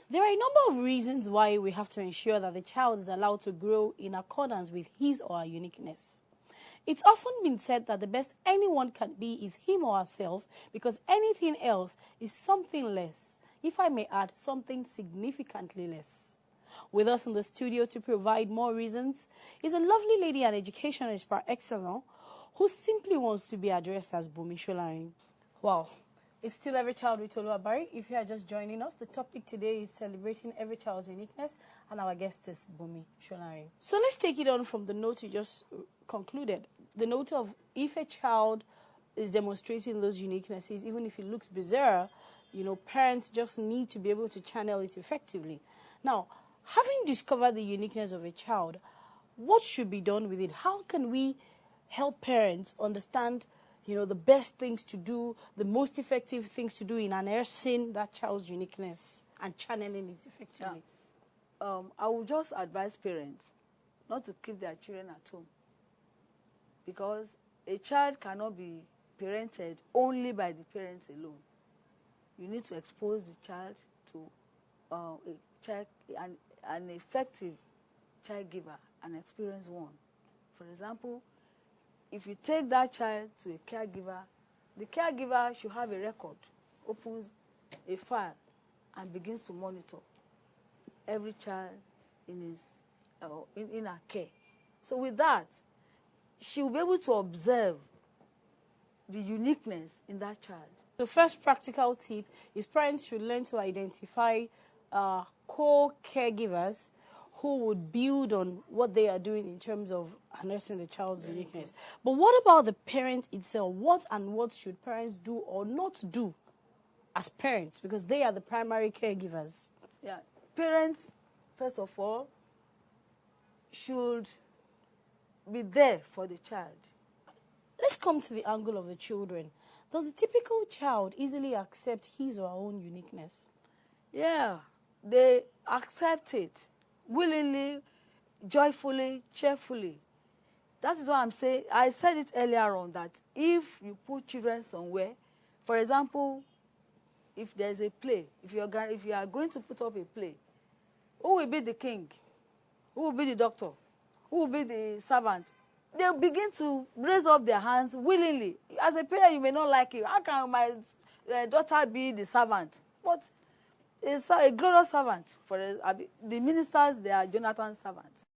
There are a number of reasons why we have to ensure that the child is allowed to grow in accordance with his or her uniqueness. It's often been said that the best anyone can be is him or herself, because anything else is something less. If I may add, something significantly less. With us in the studio to provide more reasons is a lovely lady and educationist par excellence who simply wants to be addressed as Bunmi Solarin. Wow. It's still Every Child with Tolu. If you are just joining us, the topic today is celebrating every child's uniqueness, and our guest is Bunmi Solarin. So let's take it on from the note you just concluded. The note of if a child is demonstrating those uniquenesses, even if it looks bizarre, parents just need to be able to channel it effectively. Now, having discovered the uniqueness of a child, what should be done with it? How can we help parents understand the best things to do, the most effective things to do in unearthing that child's uniqueness and channeling it effectively? Yeah. I would just advise parents not to keep their children at home, because a child cannot be parented only by the parents alone. You need to expose the child to an effective child giver, an experienced one. For example, if you take that child to a caregiver, the caregiver should have a record, opens a file, and begins to monitor every child in her care. So with that, she will be able to observe the uniqueness in that child. The first practical tip is parents should learn to identify co-caregivers who would build on what they are doing in terms of unearthing the child's uniqueness. But what about the parent itself? What should parents do or not do as parents? Because they are the primary caregivers. Yeah, parents, first of all, should be there for the child. Let's come to the angle of the children. Does a typical child easily accept his or her own uniqueness? Yeah, they accept it willingly, joyfully, cheerfully. That is what I'm saying. I said it earlier on that if you put children somewhere, for example, if there's a play, if you are going to put up a play, who will be the king? Who will be the doctor? Who will be the servant? They'll begin to raise up their hands willingly. As a parent, you may not like it. How can my daughter be the servant? But it's a glorious servant. For the ministers, they are Jonathan's servants.